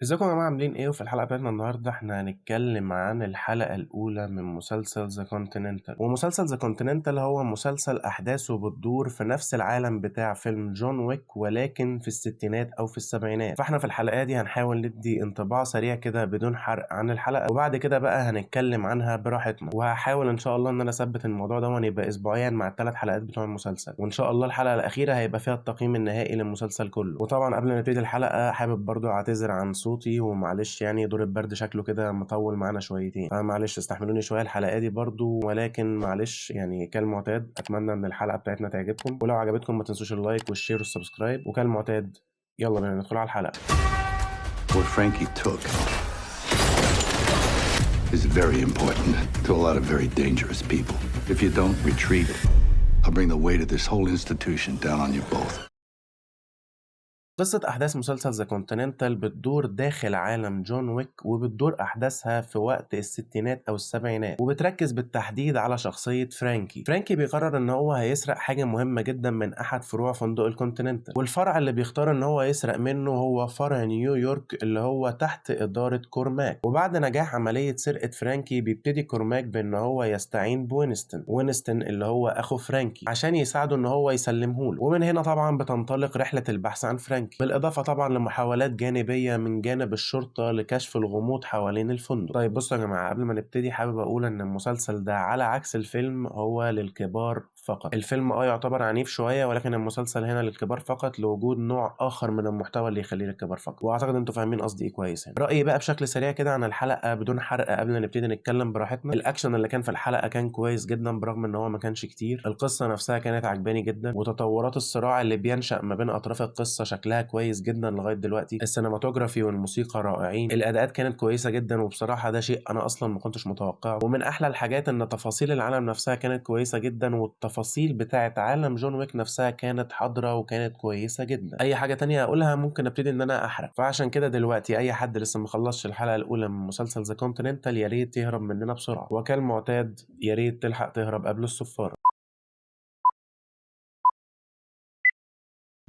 ازيكم يا جماعة عاملين ايه؟ وفي الحلقة بتاعتنا النهاردة احنا هنتكلم عن الحلقة الأولى من مسلسل ذا كونتيننتال. ومسلسل ذا كونتيننتال هو مسلسل أحداثه بتدور في نفس العالم بتاع فيلم جون ويك، ولكن في الستينات أو في السبعينات. فاحنا في الحلقة دي هنحاول ندي انطباع سريع كده بدون حرق عن الحلقة، وبعد كده بقى هنتكلم عنها براحتنا. وهحاول إن شاء الله إن أنا أثبت الموضوع ده يبقى أسبوعيا مع الثلاث حلقات بتوع المسلسل، وإن شاء الله الحلقة الأخيرة هيبقى فيها التقييم النهائي للمسلسل كله. وطبعا قبل ما نبتدي الحلقة حابب برضو أعتذر عن صوتي، ومعلش يعني دور البرد شكله كده مطول معانا شويتين، فمعلش استحملوني شويه الحلقه دي برضو، ولكن معلش يعني كالمعتاد اتمنى ان الحلقه بتاعتنا تعجبكم، ولو عجبتكم ما تنسوش اللايك والشير والسبسكرايب، وكالمعتاد يلا بينا ندخل على الحلقه. What Frankie took is very important to a lot of very dangerous people. If you don't retreat, I'll bring the weight of this whole institution down on you both. قصة أحداث مسلسل ذا كونتيننتال بتدور داخل عالم جون ويك، وبتدور أحداثها في وقت الستينات أو السبعينات، وبتركز بالتحديد على شخصية فرانكي. فرانكي بيقرر إن هو هيسرق حاجة مهمة جدا من أحد فروع فندق الكونتيننتال، والفرع اللي بيختار إن هو يسرق منه هو فرع نيويورك اللي هو تحت إدارة كورماك. وبعد نجاح عملية سرقة فرانكي بيبتدي كورماك بإن هو يستعين بوينستون اللي هو أخو فرانكي عشان يساعده إن هو يسلمهوله. ومن هنا طبعا بتنطلق رحلة البحث عن فرانكي، بالإضافة طبعا لمحاولات جانبية من جانب الشرطة لكشف الغموض حوالين الفندق. طيب بصوا يا جماعة، قبل ما نبتدي حابب أقول إن المسلسل ده على عكس الفيلم هو للكبار فقط. الفيلم يعتبر عنيف شوية، ولكن المسلسل هنا للكبار فقط لوجود نوع آخر من المحتوى اللي يخليه للكبار فقط، وأعتقد أنتوا فاهمين قصدي إيه كويس. هنا رأيي بقى بشكل سريع كده عن الحلقة بدون حرق قبل ما نبتدي نتكلم براحتنا. الأكشن اللي كان في الحلقة كان كويس جدا برغم إن هو ما كانش كتير. القصة نفسها كانت عجباني جدا، وتطورات الصراع اللي بينشأ ما بين أطراف القصة شكلها كويس جدا لغاية دلوقتي. السينماتوجرافي والموسيقى رائعين، الأداءات كانت كويسة جدا، وبصراحة ده شيء أنا أصلا ما كنتش متوقعه. ومن أحلى الحاجات إن تفاصيل العالم نفسها كانت كويسة جدا، والتفاصيل بتاعة عالم جون ويك نفسها كانت حاضرة وكانت كويسة جدا. أي حاجة تانية أقولها ممكن أبتدي إن أنا أحرق، فعشان كده دلوقتي أي حد لسه مخلصش الحلقة الأولى من مسلسل ذا كونتيننتال يا ريت يهرب مننا بسرعة، وكالمعتاد يا ريت تلحق تهرب قبل الصفارة.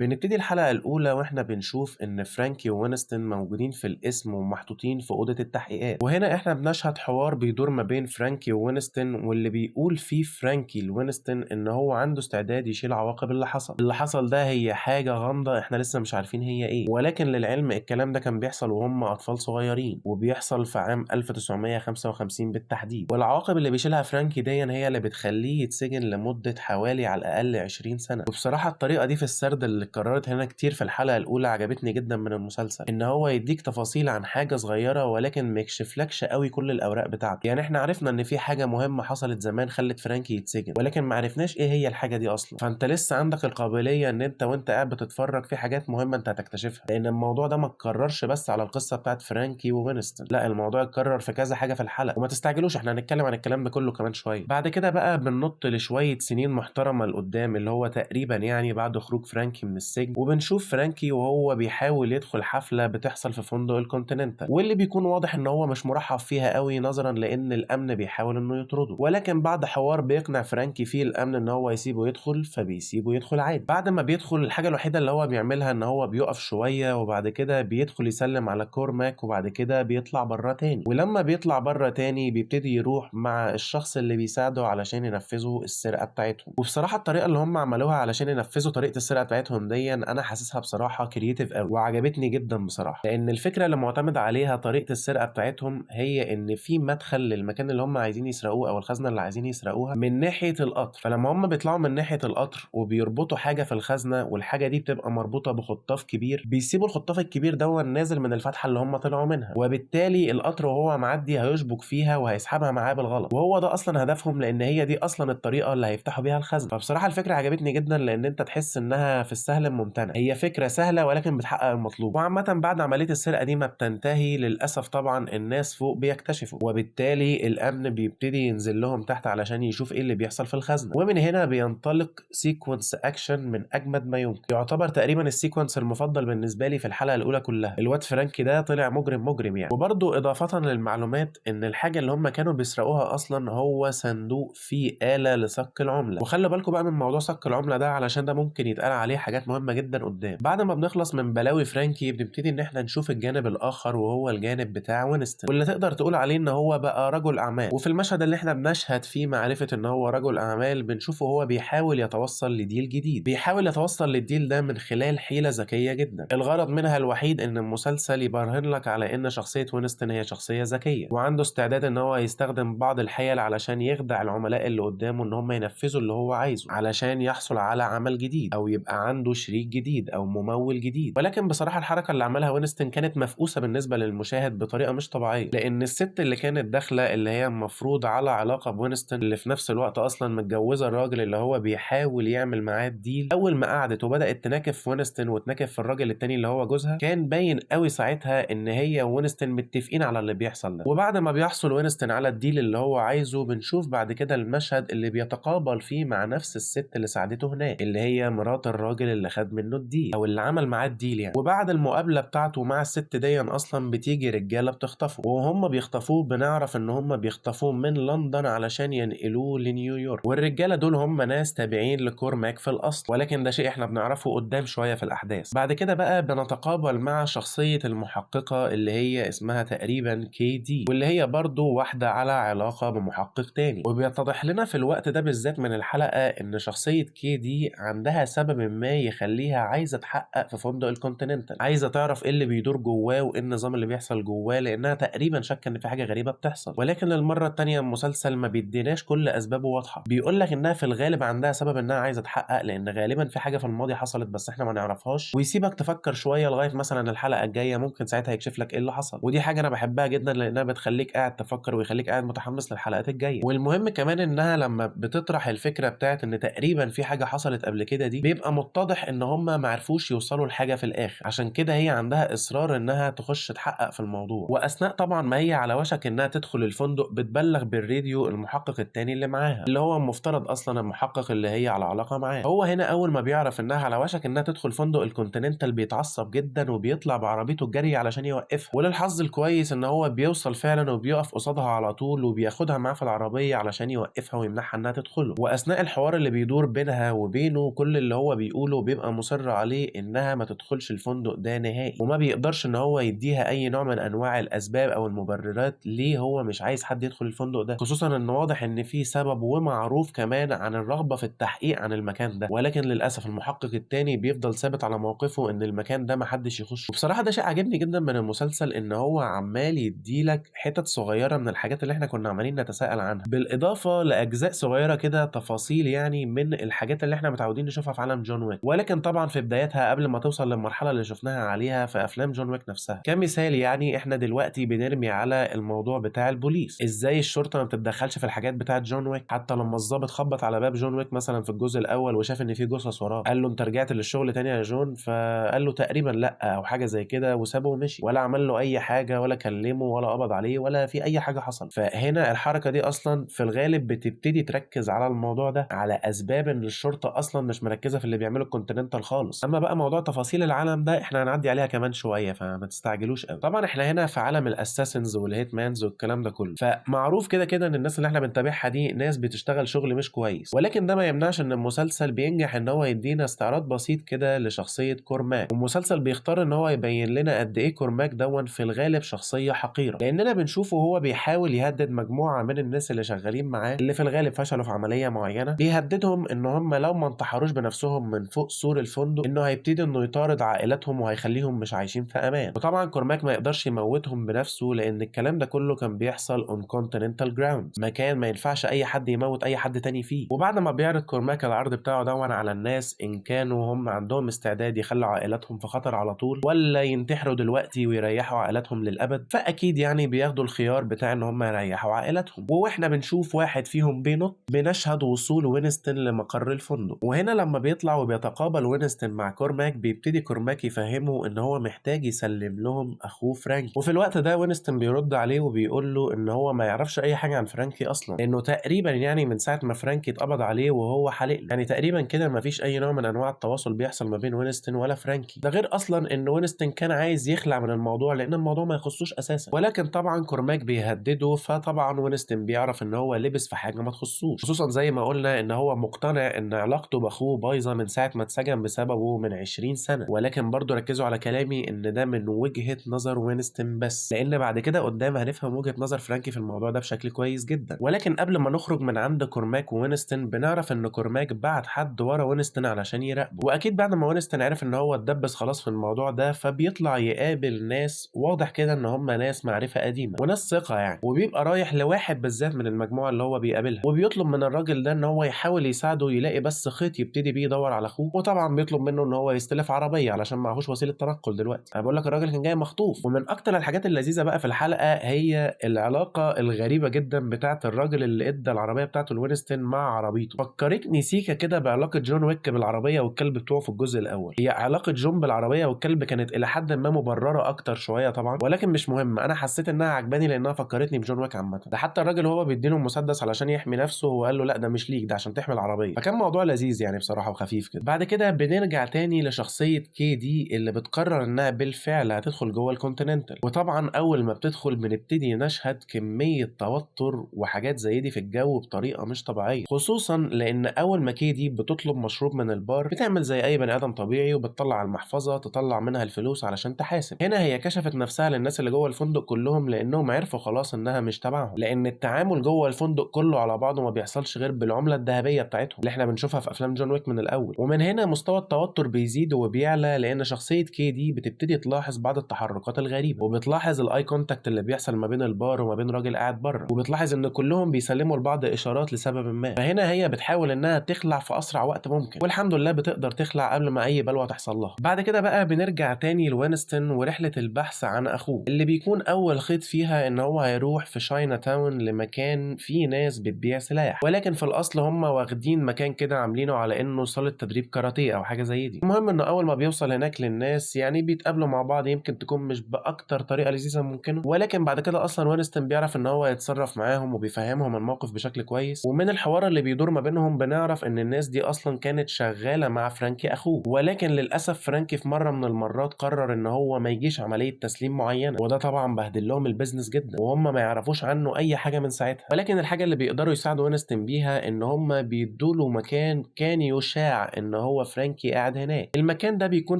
بنبتدي الحلقة الأولى وإحنا بنشوف إن فرانكي ووينستون موجودين في القسم ومحطوطين في أوضة التحقيقات، وهنا إحنا بنشهد حوار بيدور ما بين فرانكي ووينستون، واللي بيقول فيه فرانكي لوينستون إن هو عنده استعداد يشيل عواقب اللي حصل ده هي حاجة غامضة إحنا لسه مش عارفين هي إيه، ولكن للعلم الكلام ده كان بيحصل وهم أطفال صغيرين، وبيحصل في عام 1955 بالتحديد. والعواقب اللي بيشيلها فرانكي دي هي اللي بتخليه يتسجن لمدة حوالي على الأقل 20 سنة. وبصراحة الطريقة دي في السرد اللي اتكررت هنا كتير في الحلقة الأولى عجبتني جدا من المسلسل، إن هو يديك تفاصيل عن حاجة صغيرة ولكن ما يكشفلكش قوي كل الأوراق بتاعته. يعني إحنا عرفنا إن في حاجة مهمة حصلت زمان خلت فرانكي يتسجن، ولكن ما عرفناش إيه هي الحاجة دي أصلا. فأنت لسه عندك القابلية إن أنت وأنت قاعد بتتفرج في حاجات مهمة أنت هتكتشفها، لأن الموضوع ده ما اتكررش بس على القصة بتاعت فرانكي ووينستون، لا الموضوع اتكرر في كذا حاجة في الحلقة. وما تستعجلوش، إحنا هنتكلم عن الكلام ده كله كمان شوية. بعد كده بقى بننط لشوية سنين محترمة لقدام، اللي هو تقريبا يعني بعد خروج فرانكي من السجن، وبنشوف فرانكي وهو بيحاول يدخل حفلة بتحصل في فندق الكونتيننتال، واللي بيكون واضح ان هو مش مرحب فيها قوي نظرا لان الامن بيحاول انه يطرده، ولكن بعد حوار بيقنع فرانكي فيه الامن ان هو يسيبه يدخل، فبيسيبه يدخل عادي. بعد ما بيدخل الحاجة الوحيدة اللي هو بيعملها ان هو بيقف شوية، وبعد كده بيدخل يسلم على كورماك، وبعد كده بيطلع بره تاني. ولما بيطلع بره تاني بيبتدي يروح مع الشخص اللي بيساعده علشان ينفذوا السرقة بتاعتهم. وبصراحة الطريقة اللي هم عملوها علشان ينفذوا طريقة السرقة بتاعتهم دي انا حاسسها بصراحة كرييتيف قوي، وعجبتني جدا بصراحة، لان الفكرة اللي معتمد عليها طريقة السرقة بتاعتهم هي ان في مدخل للمكان اللي هم عايزين يسرقوه او الخزنة اللي عايزين يسرقوها من ناحية القطر. فلما هم بيطلعوا من ناحية القطر وبيربطوا حاجة في الخزنة، والحاجة دي بتبقى مربوطة بخطاف كبير، بيسيبوا الخطاف الكبير ده نازل من الفتحة اللي هم طلعوا منها، وبالتالي القطر وهو معدي هيشبك فيها وهيسحبها معاه بالغلط، وهو ده اصلا هدفهم، لان هي دي اصلا الطريقة اللي هيفتحوا بيها الخزنة. فبصراحة الفكرة عجبتني جدا، لان انت تحس انها في السهل الممتنع، هي فكرة سهلة ولكن بتحقق المطلوب. وعامة بعد عملية السرقة دي ما بتنتهي للأسف طبعا الناس فوق بيكتشفوا، وبالتالي الأمن بيبتدي ينزل لهم تحت علشان يشوف ايه اللي بيحصل في الخزنة. ومن هنا بينطلق سيكونس أكشن من أجمد ما يمكن، يعتبر تقريبا السيكونس المفضل بالنسبة لي في الحلقة الأولى كلها. الواد فرانكي ده طلع مجرم يعني. وبرضه إضافة للمعلومات إن الحاجة اللي هم كانوا بيسرقوها أصلا هو صندوق فيه آلة لصك العملة. وخلوا بالكم بقى من موضوع صك العملة ده علشان ده ممكن يتقال عليه حاجات حاجات مهمة جدا قدام. بعد ما بنخلص من بلاوي فرانكي بنبتدي ان احنا نشوف الجانب الاخر، وهو الجانب بتاع وينستون، واللي تقدر تقول عليه ان هو بقى رجل اعمال. وفي المشهد اللي احنا بنشهد فيه معرفة ان هو رجل اعمال بنشوفه هو بيحاول يتوصل لديل جديد، بيحاول يتوصل للديل ده من خلال حيلة ذكية جدا، الغرض منها الوحيد ان المسلسل يبرهن لك على ان شخصية وينستون هي شخصية ذكية وعنده استعداد ان هو يستخدم بعض الحيل علشان يخدع العملاء اللي قدامه ان هم ينفذوا اللي هو عايزه علشان يحصل على عمل جديد او يبقى عنده شريك جديد او ممول جديد. ولكن بصراحة الحركة اللي عملها وينستون كانت مفقوسة بالنسبة للمشاهد بطريقة مش طبيعية، لان الست اللي كانت داخلة اللي هي المفروض على علاقة بوينستون، اللي في نفس الوقت اصلا متجوزة الراجل اللي هو بيحاول يعمل معاه الديل، اول ما قعدت وبدأت تناكف في وينستون وتناكف في الراجل التاني اللي هو جوزها، كان باين قوي ساعتها ان هي وينستون متفقين على اللي بيحصل ده. وبعد ما بيحصل وينستون على الديل اللي هو عايزه بنشوف بعد كده المشهد اللي بيتقابل فيه مع نفس الست اللي ساعدته هناك، اللي هي مرات الراجل اللي خد منه الديل او اللي عمل معاه الديل يعني. وبعد المقابله بتاعته مع الست دي اصلا بتيجي رجاله بتخطفه، وهم بيخطفوه بنعرف ان هم بيخطفوه من لندن علشان ينقلوه لنيويورك، والرجاله دول هم ناس تابعين لكورماك في الاصل، ولكن ده شيء احنا بنعرفه قدام شويه في الاحداث. بعد كده بقى بنتقابل مع شخصيه المحققه اللي هي اسمها تقريبا كي دي، واللي هي برضو واحده على علاقه بمحقق تاني. وبيتضح لنا في الوقت ده بالذات من الحلقه ان شخصيه كي دي عندها سبب ما يخليها عايزه تحقق في فندق الكونتيننتال، عايزه تعرف ايه اللي بيدور جواه وايه النظام اللي بيحصل جواه، لانها تقريبا شاكه ان في حاجه غريبه بتحصل. ولكن للمره الثانيه المسلسل ما بيديناش كل اسبابه واضحه، بيقول لك انها في الغالب عندها سبب انها عايزه تحقق، لان غالبا في حاجه في الماضي حصلت بس احنا ما نعرفهاش، ويسيبك تفكر شويه لغايه مثلا الحلقه الجايه، ممكن ساعتها يكشف لك ايه اللي حصل. ودي حاجه انا بحبها جدا لانها بتخليك قاعد تفكر ويخليك قاعد متحمس للحلقات الجايه. والمهم كمان انها لما بتطرح الفكره بتاعت ان تقريبا في حاجه حصلت قبل كده دي، بيبقى متضح ان هم ما عرفوش يوصلوا لحاجه في الاخر، عشان كده هي عندها اصرار انها تخش تحقق في الموضوع. واثناء طبعا ما هي على وشك انها تدخل الفندق بتبلغ بالراديو المحقق التاني اللي معاها، اللي هو المفترض اصلا المحقق اللي هي على علاقه معاه. هو هنا اول ما بيعرف انها على وشك انها تدخل فندق الكونتيننتال بيتعصب جدا وبيطلع بعربيته الجري علشان يوقفها. وللحظ الكويس ان هو بيوصل فعلا وبيقف قصادها على طول وبياخدها معاه في العربيه علشان يوقفها ويمنعها انها تدخله. واثناء الحوار اللي بيدور بينها وبينه كل اللي هو بيقوله بيبقى مصر عليه انها ما تدخلش الفندق ده نهائي، وما بيقدرش ان هو يديها اي نوع من انواع الاسباب او المبررات ليه هو مش عايز حد يدخل الفندق ده، خصوصا ان واضح ان في سبب ومعروف كمان عن الرغبه في التحقيق عن المكان ده. ولكن للاسف المحقق التاني بيفضل ثابت على موقفه ان المكان ده ما حدش يخش. وبصراحه ده شيء عجبني جدا من المسلسل، ان هو عمال يديلك حتت صغيره من الحاجات اللي احنا كنا عمالين نتساءل عنها، بالاضافه لاجزاء صغيره كده تفاصيل يعني من الحاجات اللي احنا متعودين نشوفها في عالم جون ويك، ولكن طبعا في بدايتها قبل ما توصل للمرحله اللي شفناها عليها في افلام جون ويك نفسها. كمثال يعني احنا دلوقتي بنرمي على الموضوع بتاع البوليس، ازاي الشرطه ما بتتدخلش في الحاجات بتاعه جون ويك، حتى لما الضابط خبط على باب جون ويك مثلا في الجزء الاول وشاف ان في جثث وراه، قال له انت رجعت للشغل تاني يا جون؟ فقال له تقريبا لا او حاجه زي كده، وسابه ومشي، ولا عمل له اي حاجه ولا كلمه ولا قبض عليه ولا في اي حاجه حصل. فهنا الحركه دي اصلا في الغالب بتبتدي تركز على الموضوع ده، على اسباب ان الشرطه اصلا مش مركزه في اللي بيعمله الكونتيننتال خالص. اما بقى موضوع تفاصيل العالم ده احنا هنعدي عليها كمان شويه فما تستعجلوش قوي. طبعا احنا هنا في عالم الاساسنز والهيتمانز والكلام ده كله، فمعروف كده كده ان الناس اللي احنا بنتابعها دي ناس بتشتغل شغل مش كويس، ولكن ده ما يمنعش ان المسلسل بينجح ان هو يدينا استعراض بسيط كده لشخصيه كورماك. والمسلسل بيختار ان هو يبين لنا قد ايه كورماك دون في الغالب شخصيه حقيره، لاننا بنشوفه هو بيحاول يهدد مجموعه من الناس اللي شغالين معاه اللي في الغالب فشلوا في عمليه معينه، بيهددهم ان هم لو ما انتحروش بنفسهم من فوق سور الفندق انه هيبتدي انه يطارد عائلاتهم وهيخليهم مش عايشين في امان. وطبعا كورماك ما يقدرش يموتهم بنفسه، لان الكلام ده كله كان بيحصل اون كونتيننتال جراوند، مكان ما ينفعش اي حد يموت اي حد تاني فيه. وبعد ما بيعرض كورماك العرض بتاعه دون على الناس ان كانوا هم عندهم استعداد يخلوا عائلاتهم في خطر على طول ولا ينتحروا دلوقتي ويريحوا عائلاتهم للابد، فاكيد يعني بياخدوا الخيار بتاع ان هم يريحوا عائلاتهم. واحنا بنشوف واحد فيهم بينط بنشهد وصول وينستون لمقر الفندق. وهنا لما بيطلع وبيتقابل وينستون مع كورماك بيبتدي كورماك يفهمه ان هو محتاج يسلم لهم اخوه فرانكي. وفي الوقت ده وينستون بيرد عليه وبيقول له ان هو ما يعرفش اي حاجه عن فرانكي اصلا، لانه تقريبا يعني من ساعه ما فرانكي اتقبض عليه وهو حالق يعني تقريبا كده ما فيش اي نوع من انواع التواصل بيحصل ما بين وينستون ولا فرانكي. ده غير اصلا ان وينستون كان عايز يخلع من الموضوع لان الموضوع ما يخصوش اساسا، ولكن طبعا كورماك بيهدده، فطبعا وينستون بيعرف ان هو لبس في حاجه ما تخصوش، خصوصا زي ما قلنا ان هو مقتنع ان علاقته باخوه بايظه من ساعه ما اتسجن بسببه من 20 سنة، ولكن برضو ركزوا على كلامي ان ده من وجهة نظر وينستون بس، لان بعد كده قدام هنفهم وجهة نظر فرانكي في الموضوع ده بشكل كويس جدا. ولكن قبل ما نخرج من عند كورماك ووينستون بنعرف ان كورماك بعت حد ورا وينستون علشان يراقبه، واكيد بعد ما وينستون عرف ان هو اتدبس خلاص في الموضوع ده فبيطلع يقابل ناس واضح كده ان هم ناس معرفة قديمة وناس ثقة يعني، وبيبقى رايح لواحد بالذات من المجموعة اللي هو بيقابلها وبيطلب من الراجل ده ان هو يحاول يساعده يلاقي بس خيط يبتدي بيه يدور على اخوه، وطبعا بيطلب منه ان هو يستلف عربية علشان معهوش وسيلة تنقل دلوقتي. انا بقول لك الراجل كان جاي مخطوف. ومن اكتر الحاجات اللذيذة بقى في الحلقة هي العلاقة الغريبة جدا بتاعت الراجل اللي ادى العربية بتاعته لوينستون مع عربيته. فكرتني سيكا كده بعلاقة جون ويك بالعربية والكلب بتوعه في الجزء الاول. هي علاقة جون بالعربية والكلب كانت الى حد ما مبررة اكتر شوية طبعا، ولكن مش مهم، انا حسيت انها عجباني لانها فكرتني بجون ويك عامة. ده حتى الراجل هو بيديله مسدس علشان يحمي نفسه وقال له لا ده مش ليك، ده عشان تحمي العربية، فكان موضوع لذيذ يعني بصراحة وخفيف كده. بعد كده بنرجع تاني لشخصية كي دي اللي بتقرر انها بالفعل هتدخل جوه الكونتيننتال، وطبعا اول ما بتدخل بنبتدي نشهد كمية توتر وحاجات زي دي في الجو بطريقة مش طبيعية، خصوصا لان اول ما كي دي بتطلب مشروب من البار بتعمل زي اي بني ادم طبيعي وبتطلع المحفظة تطلع منها الفلوس علشان تحاسب. هنا هي كشفت نفسها للناس اللي جوه الفندق كلهم لانهم عرفوا خلاص انها مش تبعهم، لان التعامل جوه الفندق كله على بعضه ما بيحصلش غير بالعملة الذهبية بتاعتهم اللي احنا بنشوفها في افلام جون ويك من الاول. ومن هنا مستوى التوتر بيزيد وبيعلى لان شخصية كي دي بتبتدي تلاحظ بعض التحركات الغريبة، وبتلاحظ الاي كونتاكت اللي بيحصل ما بين البار وما بين راجل قاعد بره، وبتلاحظ ان كلهم بيسلموا لبعض اشارات لسبب ما. فهنا هي بتحاول انها تخلع في اسرع وقت ممكن، والحمد لله بتقدر تخلع قبل ما اي بلوه تحصل لها. بعد كده بقى بنرجع تاني لوينستون ورحلة البحث عن اخوه اللي بيكون اول خيط فيها ان هو هيروح في شاينا تاون لمكان فيه ناس بتبيع سلاح، ولكن في الاصل هم واخدين مكان كده عاملينه على انه صالة تدريب كاراتيه او حاجه زي دي. المهم انه اول ما بيوصل هناك للناس يعني بيتقابلوا مع بعض، يمكن تكون مش باكتر طريقه لذيذه ممكنه، ولكن بعد كده اصلا وينستون بيعرف ان هو يتصرف معاهم وبيفهمهم الموقف بشكل كويس. ومن الحوار اللي بيدور ما بينهم بنعرف ان الناس دي اصلا كانت شغاله مع فرانكي اخوه، ولكن للاسف فرانكي في مره من المرات قرر ان هو ما يجيش عمليه تسليم معينه، وده طبعا بهدل لهم البيزنس جدا وهم ما يعرفوش عنه اي حاجه من ساعتها. ولكن الحاجه اللي بيقدروا يساعدوا وينستون بيها ان هم بيدوا له مكان كان يشاع ان هو فرانكي قاعد هناك. المكان ده بيكون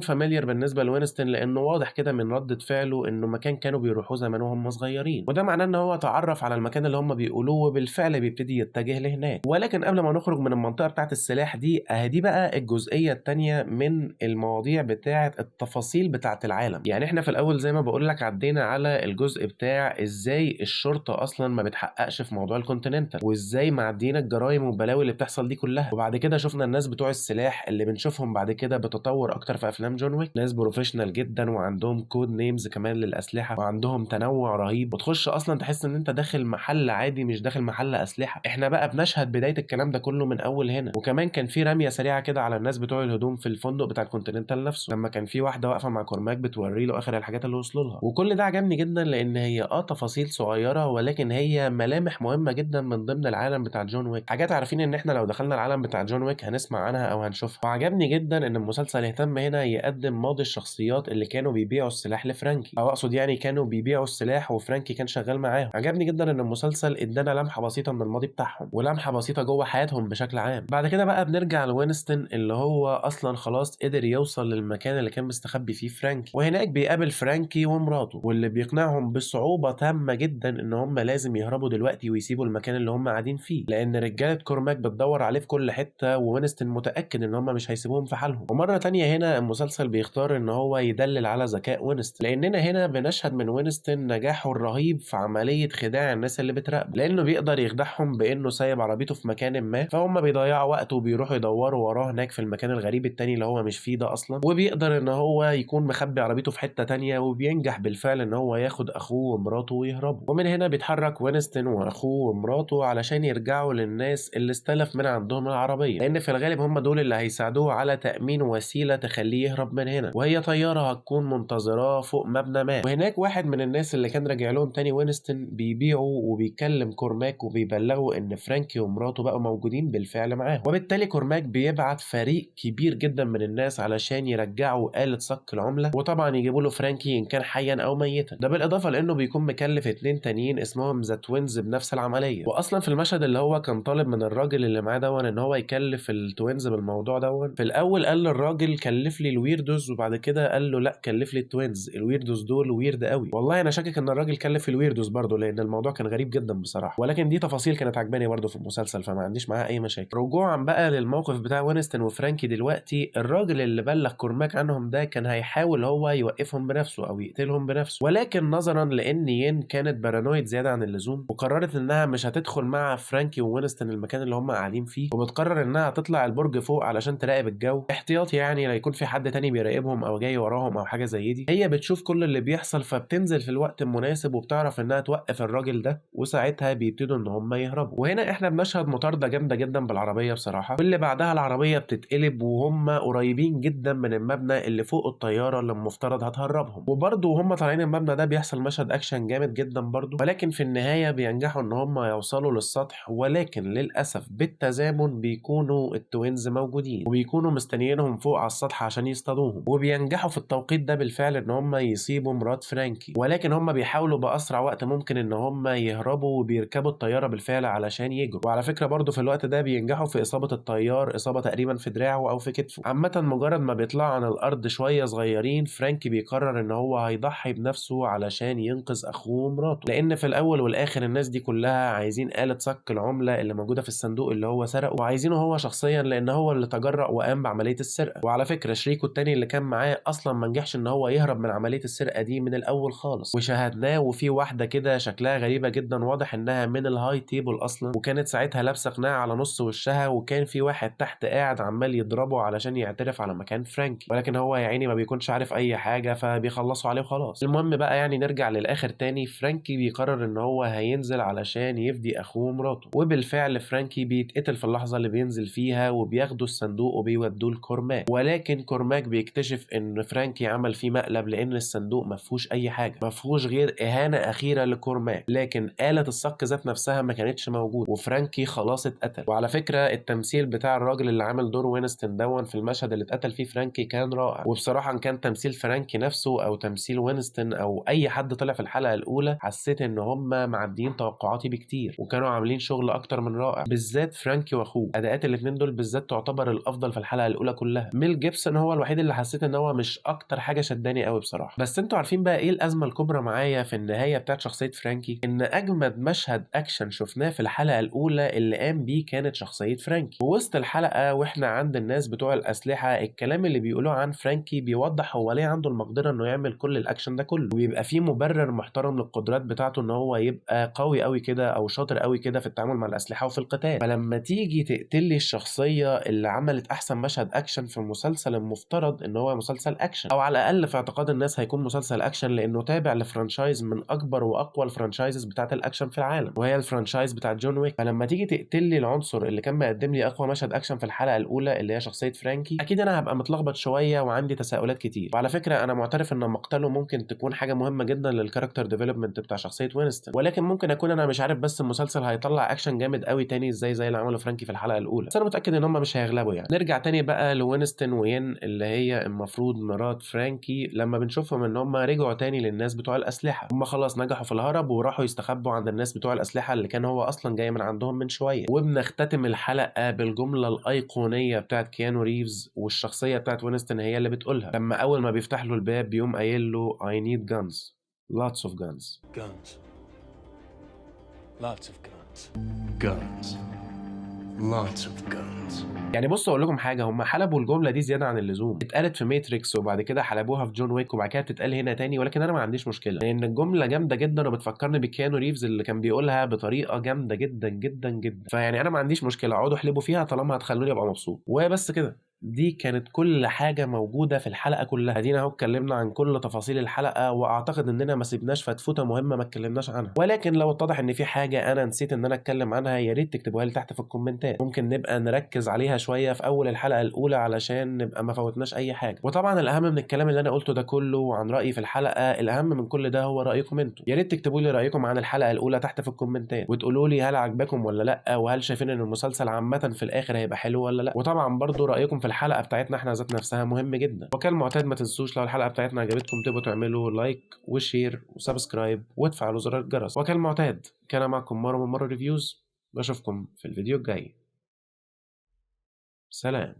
فاميليار بالنسبه لوينستون لانه واضح كده من ردة فعله انه مكان كانوا بيروحوه زمان وهم صغيرين، وده معناه ان هو اتعرف على المكان اللي هم بيقولوه وبالفعل بيبتدي يتجه لهناك. ولكن قبل ما نخرج من المنطقه بتاعه السلاح دي دي بقى الجزئيه الثانيه من المواضيع بتاعه التفاصيل بتاعه العالم. يعني احنا في الاول زي ما بقول لك عدينا على الجزء بتاع ازاي الشرطه اصلا ما بتحققش في موضوع الكونتيننتال، وازاي معديين الجرائم والبلاوي اللي بتحصل دي كلها. وبعد كده شفنا الناس بتوع السلاح اللي بنشوفهم بعد كده بتطور اكتر في افلام جون ويك، ناس بروفيشنال جدا وعندهم كود نيمز كمان للاسلحه وعندهم تنوع رهيب، وتخش اصلا تحس ان انت داخل محل عادي مش داخل محل اسلحه. احنا بقى بنشهد بدايه الكلام ده كله من اول هنا. وكمان كان في رميه سريعه كده على الناس بتوع الهدوم في الفندق بتاع الكونتيننتال نفسه، لما كان في واحده واقفه مع كورماك بتوري له اخر الحاجات اللي وصلوا لها. وكل ده عجبني جدا لان هي تفاصيل صغيره ولكن هي ملامح مهمه جدا من ضمن العالم بتاع جون ويك، حاجات عارفين ان احنا لو دخلنا العالم بتاع جون ويك هنسمع عنها او هنشوفها. وعجبني جدا ان المسلسل اهتم هنا يقدم ماضي الشخصيات اللي كانوا بيبيعوا السلاح لفرانكي، او اقصد يعني كانوا بيبيعوا السلاح وفرانكي كان شغال معاهم. عجبني جدا ان المسلسل ادانا لمحه بسيطه من الماضي بتاعهم ولمحه بسيطه جوه حياتهم بشكل عام. بعد كده بقى بنرجع لوينستون اللي هو اصلا خلاص قدر يوصل للمكان اللي كان مستخبي فيه فرانكي، وهناك بيقابل فرانكي ومراته واللي بيقنعهم بصعوبه تامه جدا ان هم لازم يهربوا دلوقتي ويسيبوا المكان اللي هم قاعدين فيه، لان رجاله كورماك بتدور عليه في كل حته ووينستون متاكد ان هم مش هيسيبوهم في حالهم. ومره تانية هنا المسلسل بيختار ان هو يدلل على ذكاء وينستون، لاننا هنا بنشهد من وينستون نجاحه الرهيب في عمليه خداع الناس اللي بتراقبه، لانه بيقدر يخدعهم بانه سايب عربيته في مكان ما فهم بيضيعوا وقت وبيروحوا يدوروا وراه هناك في المكان الغريب التاني اللي هو مش فيه ده اصلا، وبيقدر ان هو يكون مخبي عربيته في حته تانية وبينجح بالفعل ان هو ياخد اخوه ومراته ويهربوا. ومن هنا بيتحرك وينستون واخوه ومراته علشان يرجعوا للناس اللي استلف من عندهم العربيه، لان في الغالب هم دول اللي هيساعدوه على تامين وسيله تخليه يهرب من هنا، وهي طياره هتكون منتظراه فوق مبنى ما. وهناك واحد من الناس اللي كان راجع لهم تاني وينستون بيبيعوا وبيكلم كورماك وبيبلغوا ان فرانكي ومراته بقوا موجودين بالفعل معاهم، وبالتالي كورماك بيبعت فريق كبير جدا من الناس علشان يرجعوا آلة صك العمله، وطبعا يجيبوا له فرانكي ان كان حيا او ميتا. ده بالاضافه لانه بيكون مكلف 2 تانيين اسمهم ذا توينز بنفس العمليه. واصلا في المشهد اللي هو كان طالب من الراجل اللي معاه ان هو يكلف التوينز بالموضوع دون. في الاول قال للراجل كلف لي الويردوز، وبعد كده قال له لا كلف لي التوينز، الويردوز دول ويرد قوي. والله انا شاكك ان الراجل كلف الويردوز برضه، لان الموضوع كان غريب جدا بصراحه، ولكن دي تفاصيل كانت عجباني برضه في المسلسل، فما عنديش معاها اي مشاكل. رجوعا بقى للموقف بتاع وينستون وفرانكي دلوقتي، الراجل اللي بلغ كورماك عنهم ده كان هيحاول هو يوقفهم بنفسه او يقتلهم بنفسه، ولكن نظرا لان ين كانت بارانويد زياده عن اللزوم، وقررت انها مش هتدخل مع فرانكي ووينستون المكان اللي هم قاعدين فيه، وبتقرر انها تطلع البرج فوق علشان تراقب الجو احتياطي، يعني لا يكون في حد تاني بيراقبهم او جاي وراهم او حاجه زي دي. هي بتشوف كل اللي بيحصل، فبتنزل في الوقت المناسب وبتعرف انها توقف الراجل ده، وساعتها بيبتدوا ان هم يهربوا. وهنا احنا بنشهد مطارده جامده جدا بالعربيه بصراحه، واللي بعدها العربيه بتتقلب وهم قريبين جدا من المبنى اللي فوق الطياره اللي المفترض هتهربهم، وبرضه وهم طالعين المبنى ده بيحصل مشهد اكشن جامد جدا برضه، ولكن في النهايه بينجحوا ان هم يوصلوا للسطح، ولكن للاسف بالتزامن بيكونوا التوينز موجودين وبيكونوا مستنيينهم فوق على السطح عشان يصطادوهم، وبينجحوا في التوقيت ده بالفعل ان هم يصيبوا مرات فرانكي، ولكن هم بيحاولوا باسرع وقت ممكن ان هم يهربوا، وبيركبوا الطياره بالفعل علشان يجروا. وعلى فكره برضه في الوقت ده بينجحوا في اصابه الطيار اصابه تقريبا في دراعه او في كتفه. عامه مجرد ما بيطلعوا عن الارض شويه صغيرين، فرانكي بيقرر ان هو هيضحي بنفسه علشان ينقذ اخوه ومراته، لان في الاول والاخر الناس دي كلها عايزين آلة صك العمله اللي موجوده في الصندوق اللي هو سرقه، وعايزينه هو شخصيا لان هو اللي تجرأ وقام بعمليه السرقه. وعلى فكره شريكه التاني اللي كان معاه اصلا ما نجحش ان هو يهرب من عمليه السرقه دي من الاول خالص، وشاهدناه وفي واحده كده شكلها غريبه جدا واضح انها من الهاي تيبل اصلا، وكانت ساعتها لابسه قناع على نص وشها، وكان في واحد تحت قاعد عمال يضربه علشان يعترف على مكان فرانكي، ولكن هو يا عيني ما بيكونش عارف اي حاجه فبيخلصوا عليه وخلاص. المهم بقى يعني نرجع للاخر تاني، فرانكي بيقرر ان هو هينزل علشان يفدي اخوه ومراته، وبالفعل فرانكي بيتقتل في اللحظه اللي بينزل فيها، وبياخدوا الصندوق وبيودوه لكورماك، ولكن كورماك بيكتشف ان فرانكي عمل فيه مقلب، لان الصندوق ما فيهوش اي حاجه، ما فيهوش غير اهانه اخيره لكورماك، لكن آلة الصك ذات نفسها ما كانتش موجوده، وفرانكي خلاص اتقتل. وعلى فكره التمثيل بتاع الراجل اللي عامل دور وينستون دون في المشهد اللي اتقتل فيه فرانكي كان رائع، وبصراحه ان كان تمثيل فرانكي نفسه او تمثيل وينستون او اي حد طلع في الحلقه الاولى، حسيت ان هم معديين توقعاتي بكتير، وكانوا عاملين شغل اكتر من رائع، بالذات فرانكي واخوه. اداءات الاثنين دول بالذات تعتبر الافضل في الحلقه الاولى كلها. ميل جيبسون هو الوحيد اللي حسيت ان هو مش اكتر حاجه شداني قوي بصراحه. بس انتوا عارفين بقى ايه الازمه الكبرى معايا في النهايه بتاعت شخصيه فرانكي؟ ان اجمد مشهد اكشن شفناه في الحلقه الاولى اللي قام بيه كانت شخصيه فرانكي. ووسط الحلقه واحنا عند الناس بتوع الاسلحه، الكلام اللي بيقولوه عن فرانكي بيوضح هو ليه عنده المقدره انه يعمل كل الاكشن ده كله، ويبقى فيه مبرر محترم للقدرات بتاعته ان هو يبقى قوي قوي كده او شاطر قوي كده في التعامل مع الاسلحه وفي القتال. فلما تيجي تقتلي الشخصيه اللي عملت احسن مشهد اكشن في مسلسل المفترض ان هو مسلسل اكشن، او على الاقل في اعتقاد الناس هيكون مسلسل اكشن، لانه تابع لفرانشايز من اكبر واقوى الفرانشايزز بتاعت الاكشن في العالم، وهي الفرانشايز بتاعت جون ويك، فلما تيجي تقتلي العنصر اللي كان مقدم لي اقوى مشهد اكشن في الحلقه الاولى اللي هي شخصيه فرانكي، اكيد انا هبقى متلخبط شويه وعندي تساؤلات كتير. وعلى فكره انا معترف ان مقتله ممكن تكون حاجه مهمه جدا للكاركتر ديفلوبمنت بتاع شخصيه وينستون، ولكن ممكن اكون انا مش عارف بس المسلسل هيطلع اكشن جامد قوي تاني ازاي زي اللي عمله فرانكي في الحلقه الاولى، بس انا متاكد ان هم مش هيغلبوا يعني. نرجع تاني بقى لوينستون وين اللي هي المفروض مرات فرانكي، لما بنشوفهم ان هم رجعوا تاني للناس بتوع الاسلحه، هم خلاص نجحوا في الهرب وراحوا يستخبوا عند الناس بتوع الاسلحه اللي كان هو اصلا جاي من عندهم من شويه. وبنختتم الحلقه بالجمله الايقونيه بتاعت كيانو ريفز، والشخصيه بتاعت وينستون هي اللي بتقولها لما اول ما بيفتح له الباب بيقوم قايل له I need guns lots of guns. Guns. Lots of guns. Guns. Lots of guns. يعني بصوا اقول لكم حاجه، هم حلبوا الجمله دي زياده عن اللزوم، اتقالت في ماتريكس وبعد كده حلبوها في جون ويك وبعد كده بتتقال هنا تاني، ولكن انا ما عنديش مشكله لان الجمله جامده جدا وبتفكرني بكيانو ريفز اللي كان بيقولها بطريقه جامده جدا جدا جدا، فيعني انا ما عنديش مشكله اقعدوا احلبوا فيها طالما هتخلوني ابقى مبسوط. وبس كده، دي كانت كل حاجة موجودة في الحلقة كلها. ادينا اهو اتكلمنا عن كل تفاصيل الحلقة، واعتقد اننا ما سيبناش فتفوتة مهمة ما اتكلمناش عنها، ولكن لو اتضح ان في حاجة انا نسيت ان انا اتكلم عنها يا ريت تكتبوها لي تحت في الكومنتات، ممكن نبقى نركز عليها شوية في اول الحلقة الاولى علشان نبقى ما فوتناش اي حاجة. وطبعا الاهم من الكلام اللي انا قلته ده كله عن رأيي في الحلقة، الاهم من كل ده هو رأيكم انتوا. يا ريت تكتبوا لي رأيكم عن الحلقة الاولى تحت في الكومنتات، وتقولوا لي هل عجبكم ولا لا، وهل شايفين ان المسلسل عامة في الاخر هيبقى حلو ولا لا. وطبعا برضو رأيكم في الحلقة بتاعتنا احنا ذات نفسها مهم جدا. وكالمعتاد ما تنسوش لو الحلقه بتاعتنا عجبتكم تبقوا تعملوا لايك وشير وسبسكرايب وتفعلوا زر الجرس. وكالمعتاد كان معكم مارو من مارو ريفيوز، بشوفكم في الفيديو الجاي. سلام.